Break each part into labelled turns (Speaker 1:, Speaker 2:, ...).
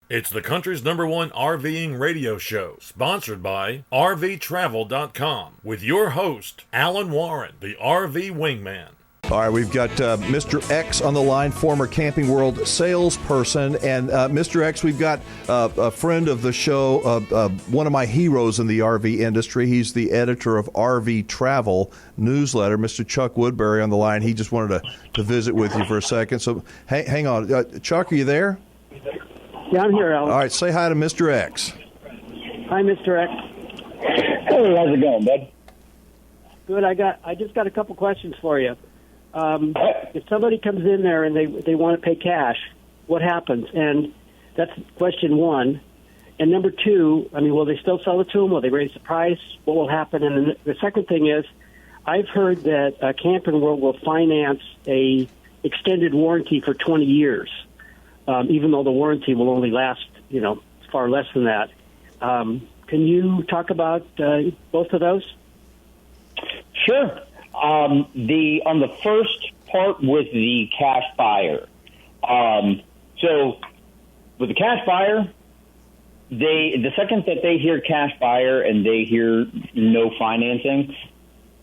Speaker 1: It's the country's #1 RVing radio show, sponsored by RVTravel.com, with your host, Alan Warren, the RV Wingman.
Speaker 2: All right, we've got Mr. X on the line, former Camping World salesperson. And Mr. X, we've got a friend of the show, one of my heroes in the RV industry. He's the editor of RV Travel newsletter, Mr. Chuck Woodbury on the line. He just wanted to visit with you for a second. So hang on. Chuck, are you there?
Speaker 3: Yeah, I'm here, Alan.
Speaker 2: All right, say hi to Mr. X.
Speaker 3: Hi, Mr. X.
Speaker 4: Hey, how's it going, bud?
Speaker 3: Good. I just got a couple questions for you. If somebody comes in there and they want to pay cash, what happens? And that's question one. And number two, I mean, will they still sell it to them? Will they raise the price? What will happen? And then the second thing is, I've heard that Camping World will finance a extended warranty for 20 years, even though the warranty will only last, far less than that. Can you talk about both of those?
Speaker 4: Sure. On the first part with the cash buyer. So with the cash buyer, the second that they hear cash buyer and they hear no financing,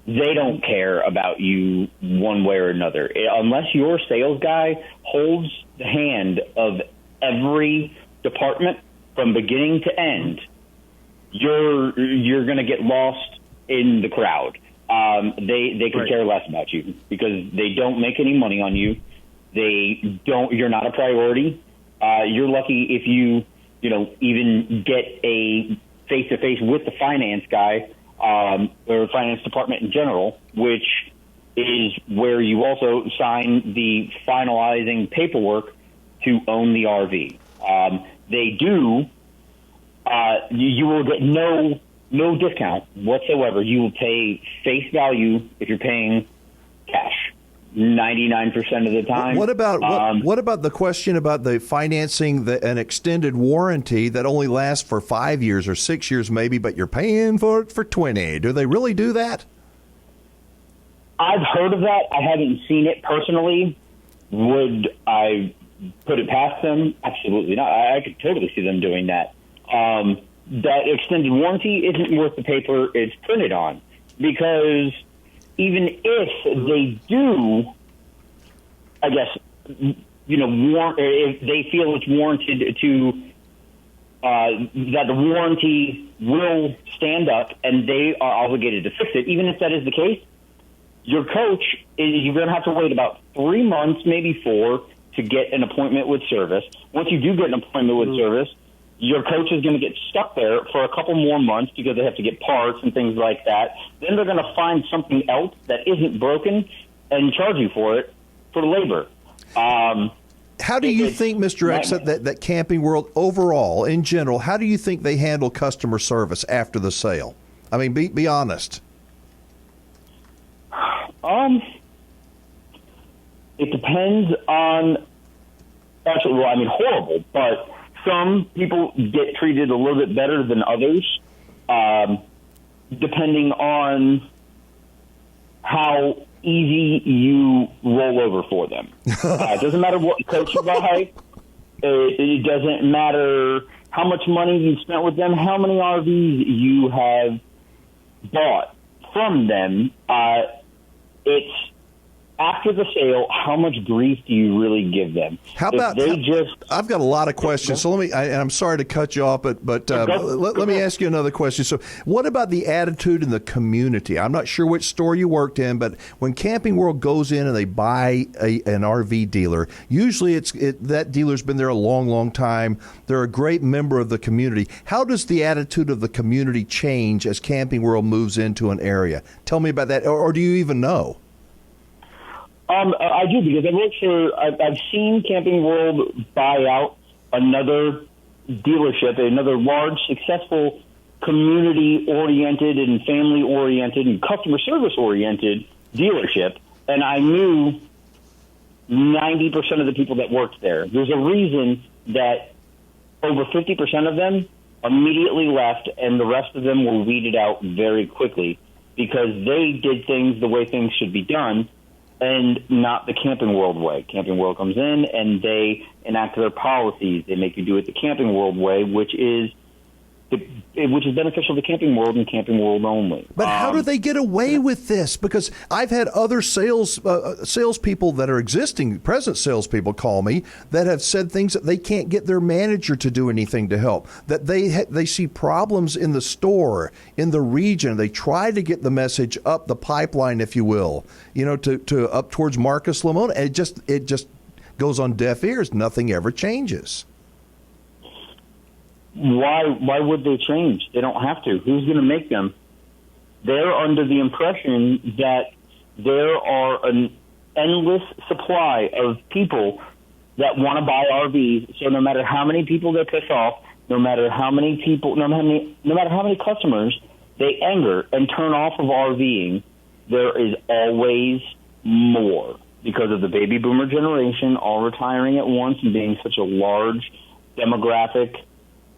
Speaker 4: they don't care about you one way or another. Unless your sales guy holds the hand of every department from beginning to end, you're going to get lost in the crowd. They could care less about you because they don't make any money on you. You're not a priority. You're lucky if you even get a face-to-face with the finance guy, or finance department in general, which is where you also sign the finalizing paperwork to own the RV. You will get no discount whatsoever. You will pay face value if you're paying cash 99% of the time.
Speaker 2: What about the question about the financing an extended warranty that only lasts for 5 years or 6 years maybe, but you're paying for it for 20? Do they really do that?
Speaker 4: I've heard of that. I haven't seen it personally. Would I put it past them? Absolutely not. I could totally see them doing that. That extended warranty isn't worth the paper it's printed on, because even if they do, I guess, if they feel it's warranted to, that the warranty will stand up and they are obligated to fix it, even if that is the case, your coach, you're going to have to wait about 3 months, maybe 4, to get an appointment with service. Once you do get an appointment with service, your coach is going to get stuck there for a couple more months because they have to get parts and things like that. Then they're going to find something else that isn't broken and charge you for it for labor.
Speaker 2: How do you think, Mr. X, that Camping World overall, in general, how do you think they handle customer service after the sale? I mean, be honest.
Speaker 4: It depends on, actually, horrible, but some people get treated a little bit better than others, depending on how easy you roll over for them. It doesn't matter what coach you buy. It doesn't matter how much money you spent with them, how many RVs you have bought from them. It's after the sale, how much grief do you really give them?
Speaker 2: I've got a lot of questions, so and I'm sorry to cut you off, but let me ask you another question. So what about the attitude in the community? I'm not sure which store you worked in, but when Camping World goes in and they buy an RV dealer, usually that dealer's been there a long, long time. They're a great member of the community. How does the attitude of the community change as Camping World moves into an area? Tell me about that, or do you even know?
Speaker 4: I do, because I've seen Camping World buy out another dealership, another large, successful, community-oriented and family-oriented and customer service-oriented dealership, and I knew 90% of the people that worked there. There's a reason that over 50% of them immediately left, and the rest of them were weeded out very quickly because they did things the way things should be done. and not the Camping World way. Camping World comes in and they enact their policies. They make you do it the Camping World way, which is beneficial to Camping World and Camping World only.
Speaker 2: But how do they get away with this? Because I've had other salespeople that are present salespeople call me that have said things that they can't get their manager to do anything to help. That they see problems in the store, in the region. They try to get the message up the pipeline, if you will, to up towards Marcus Lamona. It just goes on deaf ears. Nothing ever changes.
Speaker 4: Why would they change? They don't have to. Who's going to make them? They're under the impression that there are an endless supply of people that want to buy RVs. So no matter how many people they piss off, no matter how many customers they anger and turn off of RVing, there is always more because of the baby boomer generation all retiring at once and being such a large demographic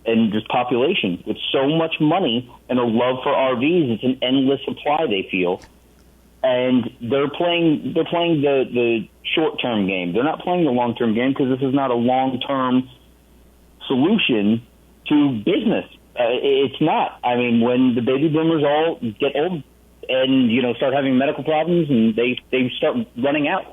Speaker 4: and just population with so much money and a love for RVs. It's an endless supply, they feel. And they're playing the short-term game. They're not playing the long-term game because this is not a long-term solution to business. It's not. I mean, when the baby boomers all get old and, start having medical problems and they start running out.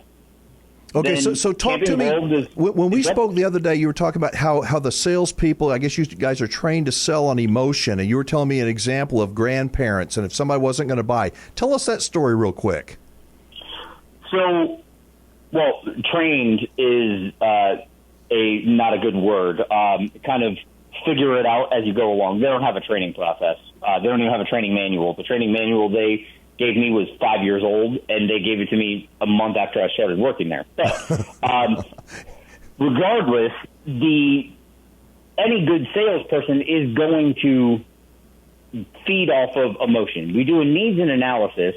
Speaker 2: Okay, so talk to me. When we spoke the other day, you were talking about how the salespeople, I guess you guys are trained to sell on emotion, and you were telling me an example of grandparents, and if somebody wasn't going to buy. Tell us that story real quick.
Speaker 4: So, trained is not a good word. Kind of figure it out as you go along. They don't have a training process. They don't even have a training manual. The training manual they gave me was 5 years old, and they gave it to me a month after I started working there. But regardless, any good salesperson is going to feed off of emotion. We do a needs and analysis,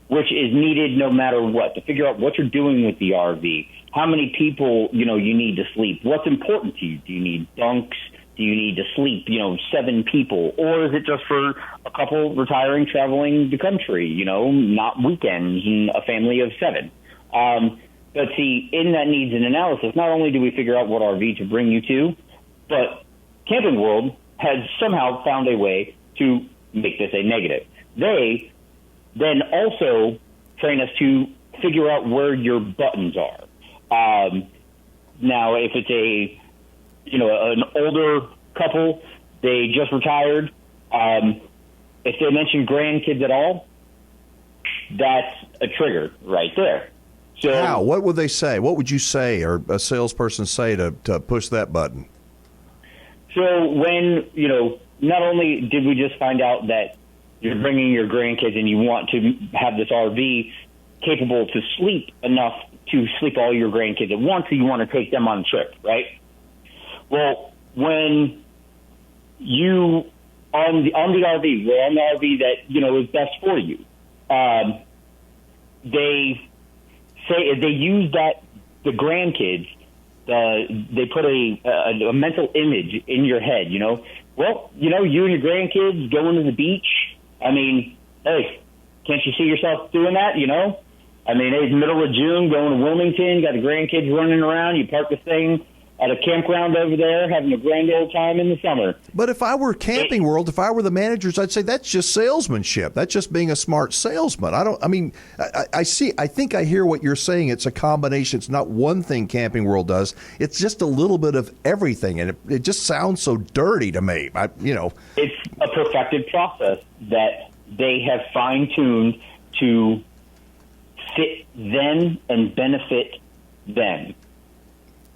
Speaker 4: which is needed no matter what, to figure out what you're doing with the RV, how many people you need to sleep, what's important to you. Do you need bunks? Do you need to sleep, 7 people? Or is it just for a couple retiring, traveling the country, not weekends and a family of 7? But see, in that needs and analysis, not only do we figure out what RV to bring you to, but Camping World has somehow found a way to make this a negative. They then also train us to figure out where your buttons are. Now, if it's an older couple, they just retired. If they mention grandkids at all, that's a trigger right there. So,
Speaker 2: how? What would they say? What would you say, or a salesperson say to push that button?
Speaker 4: So when, not only did we just find out that you're bringing your grandkids and you want to have this RV capable to sleep enough to sleep all your grandkids at once, so you want to take them on a trip, right? Well, when you on the RV, we're on the RV that is best for you. They say they use the grandkids. They put a mental image in your head. Well, you and your grandkids going to the beach. I mean, hey, can't you see yourself doing that? I mean, it's middle of June, going to Wilmington, got the grandkids running around. You park the thing at a campground over there, having a grand old time in the summer.
Speaker 2: But if I were Camping World, if I were the managers, I'd say that's just salesmanship. That's just being a smart salesman. I think I hear what you're saying. It's a combination. It's not one thing Camping World does. It's just a little bit of everything, and it just sounds so dirty to me.
Speaker 4: It's a perfected process that they have fine-tuned to fit them and benefit them.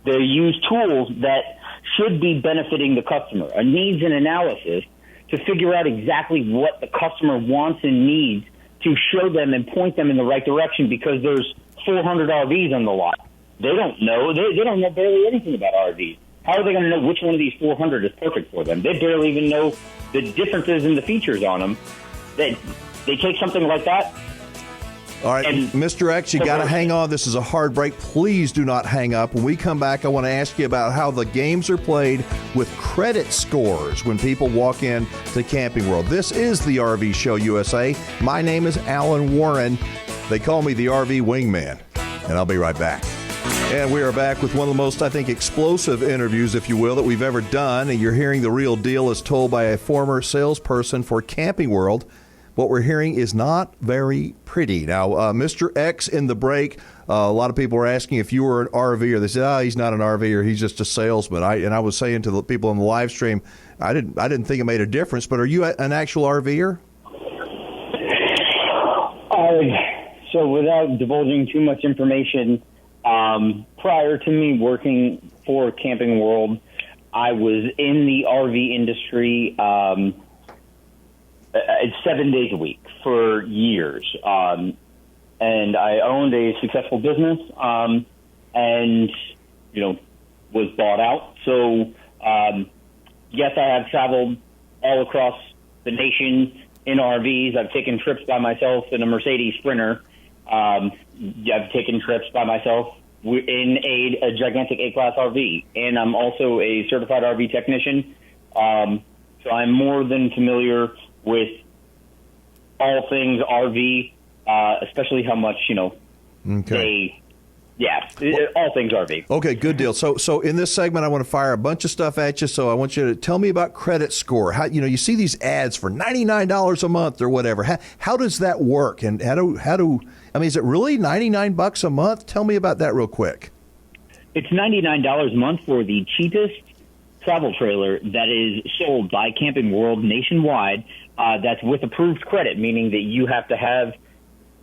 Speaker 4: They use tools that should be benefiting the customer, a needs and analysis to figure out exactly what the customer wants and needs to show them and point them in the right direction, because there's 400 RVs on the lot. They don't know. They don't know barely anything about RVs. How are they going to know which one of these 400 is perfect for them? They barely even know the differences in the features on them. They take something like that.
Speaker 2: All right, Mr. X, you got to hang on. This is a hard break. Please do not hang up. When we come back, I want to ask you about how the games are played with credit scores when people walk in to Camping World. This is the RV Show USA. My name is Alan Warren. They call me the RV Wingman. and I'll be right back. And we are back with one of the most, I think, explosive interviews, if you will, that we've ever done. And you're hearing the real deal as told by a former salesperson for Camping World. What we're hearing is not very pretty. Now, Mr. X in the break, a lot of people were asking if you were an RVer. They said, he's not an RVer, he's just a salesman. I was saying to the people on the live stream, I didn't think it made a difference, but are you an actual RVer?
Speaker 4: So without divulging too much information, prior to me working for Camping World, I was in the RV industry 7 days a week for years. And I owned a successful business, and, was bought out. So, yes, I have traveled all across the nation in RVs. I've taken trips by myself in a Mercedes Sprinter. I've taken trips by myself in a gigantic A-class RV. And I'm also a certified RV technician. So I'm more than familiar with all things RV, especially how much,
Speaker 2: Okay.
Speaker 4: all things RV.
Speaker 2: Okay, good deal. So in this segment, I want to fire a bunch of stuff at you. So I want you to tell me about credit score. How, you see these ads for $99 a month or whatever. How does that work? And is it really $99 a month? Tell me about that real quick.
Speaker 4: It's $99 a month for the cheapest travel trailer that is sold by Camping World nationwide. That's with approved credit, meaning that you have to have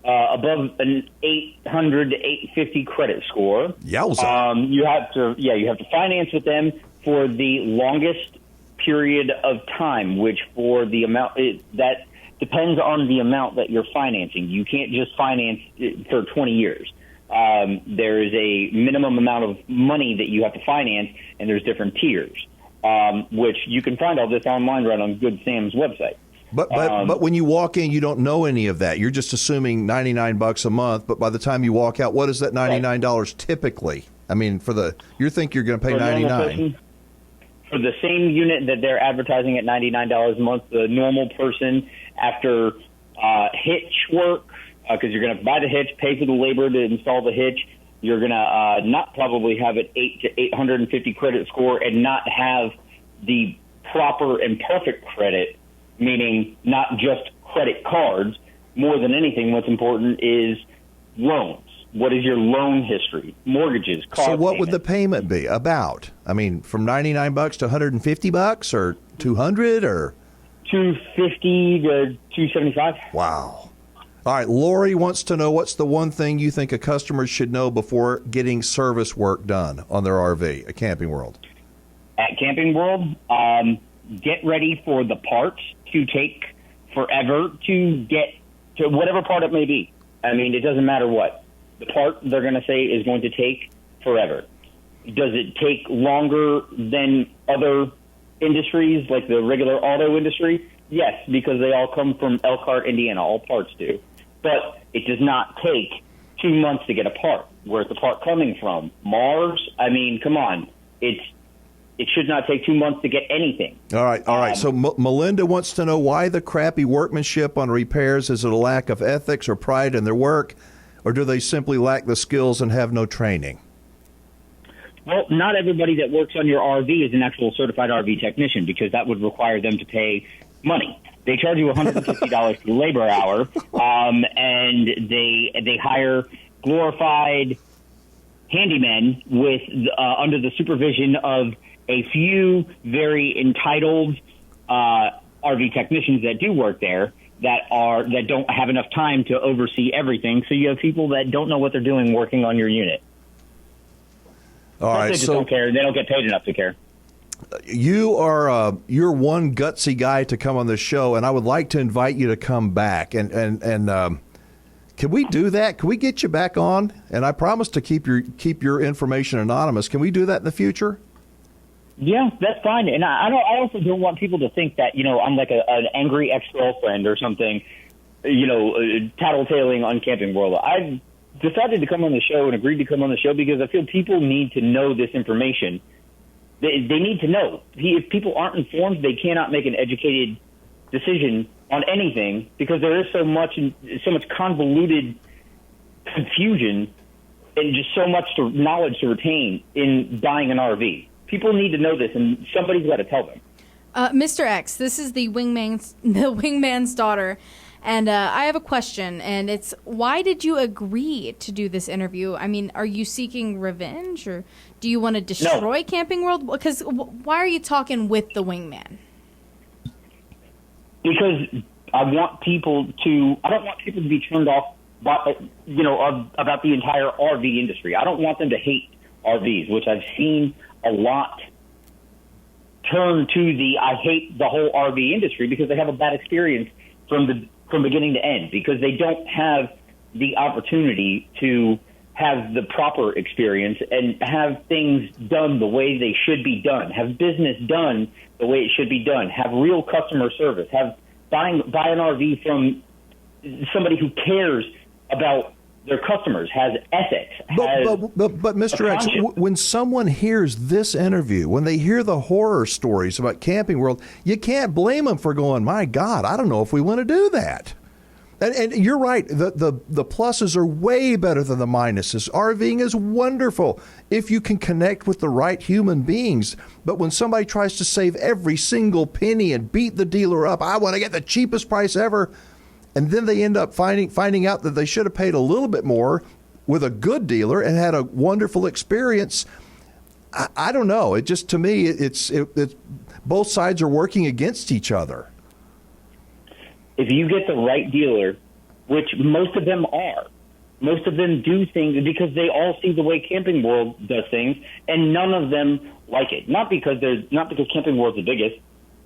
Speaker 4: above an 800 to 850 credit score.
Speaker 2: Yowza.
Speaker 4: You have to finance with them for the longest period of time, which for the amount that depends on the amount that you're financing. You can't just finance it for 20 years. There is a minimum amount of money that you have to finance, and there's different tiers, which you can find all this online right on Good Sam's website.
Speaker 2: But when you walk in, you don't know any of that. You're just assuming $99 a month. But by the time you walk out, what is that $99 typically? I mean, you think you're going to pay $99.
Speaker 4: For the same unit that they're advertising at $99 a month, the normal person, after hitch work, because you're going to buy the hitch, pay for the labor to install the hitch, you're going to not probably have an 850 credit score and not have the proper and perfect credit, meaning not just credit cards. More than anything, what's important is loans. What is your loan history? Mortgages, car
Speaker 2: So what
Speaker 4: payments.
Speaker 2: would the payment be about? I mean, from $99 to $150 or $200 or
Speaker 4: $250 to $275.
Speaker 2: Wow. All right, Lori wants to know what's the one thing you think a customer should know before getting service work done on their RV at Camping World?
Speaker 4: At Camping World, get ready for the parts to take forever to get to whatever part it may be. I mean, it doesn't matter what. The part they're going to say is going to take forever. Does it take longer than other industries, like the regular auto industry? Yes, because they all come from Elkhart, Indiana. All parts do. But it does not take 2 months to get a part. Where's the part coming from? Mars? I mean, come on. It should not take 2 months to get anything.
Speaker 2: All right. So Melinda wants to know why the crappy workmanship on repairs. Is it a lack of ethics or pride in their work, or do they simply lack the skills and have no training?
Speaker 4: Well, not everybody that works on your RV is an actual certified RV technician, because that would require them to pay money. They charge you $150 per labor hour, and they hire glorified handymen with under the supervision of a few very entitled RV technicians that do work there that don't have enough time to oversee everything. So you have people that don't know what they're doing working on your unit.
Speaker 2: All right,
Speaker 4: they just don't care. They don't get paid enough to care.
Speaker 2: You're one gutsy guy to come on this show, and I would like to invite you to come back. And can we do that? Can we get you back on? And I promise to keep your information anonymous. Can we do that in the future?
Speaker 4: Yeah, that's fine. And I also don't want people to think that, I'm like an angry ex-girlfriend or something, tattletaling on Camping World. I've decided to come on the show and agreed to come on the show because I feel people need to know this information. They need to know. If people aren't informed, they cannot make an educated decision on anything, because there is so much convoluted confusion and just so much knowledge to retain in buying an RV. People need to know this, and somebody's got to tell them.
Speaker 5: Mr. X, this is the wingman's daughter, and I have a question, and it's, why did you agree to do this interview? I mean, are you seeking revenge, or do you want to destroy Camping World? Because why are you talking with the wingman?
Speaker 4: Because I don't want people to be turned off by, about the entire RV industry. I don't want them to hate RVs, which I've seen a lot turn to I hate the whole RV industry because they have a bad experience from beginning to end, because they don't have the opportunity to have the proper experience and have things done the way they should be done, have business done the way it should be done, have real customer service, buy an RV from somebody who cares about their customers, has ethics.
Speaker 2: But Mr. X, when someone hears this interview, when they hear the horror stories about Camping World, you can't blame them for going, my God, I don't know if we want to do that. And you're right. The pluses are way better than the minuses. RVing is wonderful if you can connect with the right human beings. But when somebody tries to save every single penny and beat the dealer up, I want to get the cheapest price ever, and then they end up finding out that they should have paid a little bit more with a good dealer and had a wonderful experience. I don't know. It just, to me, it's both sides are working against each other.
Speaker 4: If you get the right dealer, which most of them are, most of them do things because they all see the way Camping World does things, and none of them like it. Not because Camping World's the biggest,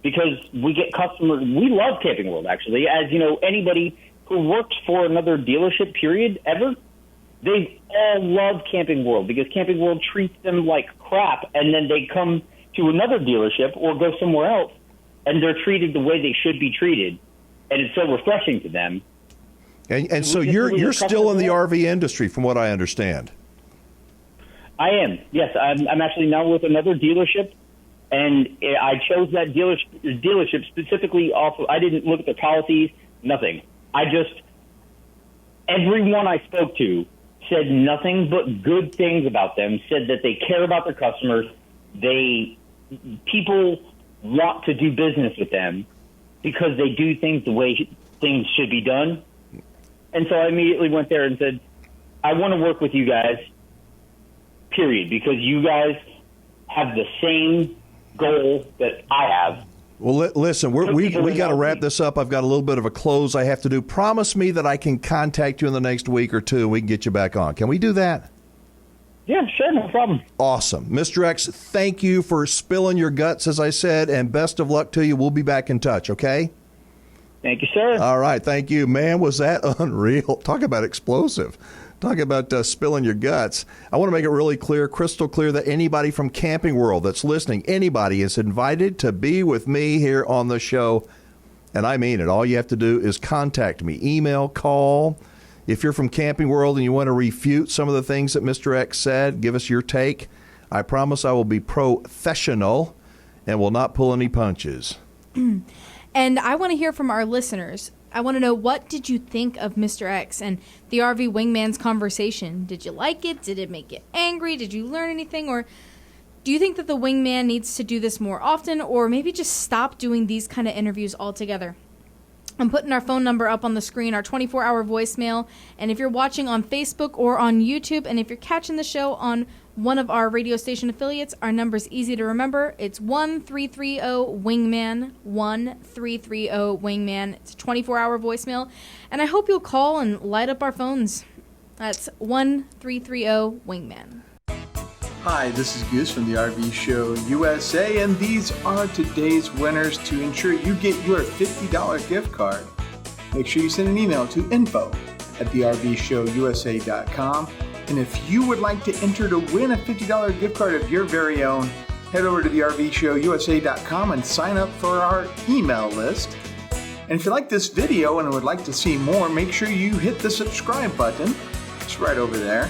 Speaker 4: because we get customers. We love Camping World, actually. As you know, anybody who works for another dealership, period, ever, they all love Camping World because Camping World treats them like crap, and then they come to another dealership or go somewhere else, and they're treated the way they should be treated. And it's so refreshing to them.
Speaker 2: And so you're still in the RV industry, from what I understand.
Speaker 4: I am. Yes, I'm actually now with another dealership, and I chose that dealership specifically off of, I didn't look at the policies, nothing. Everyone I spoke to said nothing but good things about them, said that they care about their customers. People want to do business with them, because they do things the way things should be done. And so I immediately went there and said, I want to work with you guys, period, because you guys have the same goal that I have.
Speaker 2: Well, listen, we got to wrap this up. I've got a little bit of a close I have to do. Promise me that I can contact you in the next week or two and we can get you back on. Can we do that?
Speaker 4: Yeah, sure, no problem.
Speaker 2: Awesome. Mr. X, thank you for spilling your guts, as I said, and best of luck to you. We'll be back in touch, okay?
Speaker 4: Thank you, sir.
Speaker 2: All right, thank you. Man, was that unreal. Talk about explosive. Talk about spilling your guts. I want to make it really clear, crystal clear, that anybody from Camping World that's listening, anybody is invited to be with me here on the show, and I mean it. All you have to do is contact me, email, call. If you're from Camping World and you want to refute some of the things that Mr. X said, give us your take. I promise I will be professional and will not pull any punches.
Speaker 5: And I want to hear from our listeners. I want to know, what did you think of Mr. X and the RV Wingman's conversation? Did you like it? Did it make you angry? Did you learn anything? Or do you think that the Wingman needs to do this more often, or maybe just stop doing these kind of interviews altogether? I'm putting our phone number up on the screen, our 24-hour voicemail. And if you're watching on Facebook or on YouTube, and if you're catching the show on one of our radio station affiliates, our number's easy to remember. It's 1-330-WINGMAN, 1-330-WINGMAN. It's a 24-hour voicemail. And I hope you'll call and light up our phones. That's 1-330-WINGMAN.
Speaker 6: Hi, this is Goose from the RV Show USA, and these are today's winners to ensure you get your $50 gift card. Make sure you send an email to info@thervshowusa.com. And if you would like to enter to win a $50 gift card of your very own, head over to thervshowusa.com and sign up for our email list. And if you like this video and would like to see more, make sure you hit the subscribe button. It's right over there.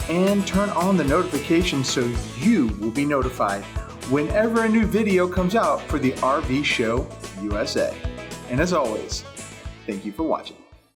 Speaker 6: And turn on the notifications so you will be notified whenever a new video comes out for the RV Show USA. And as always, thank you for watching.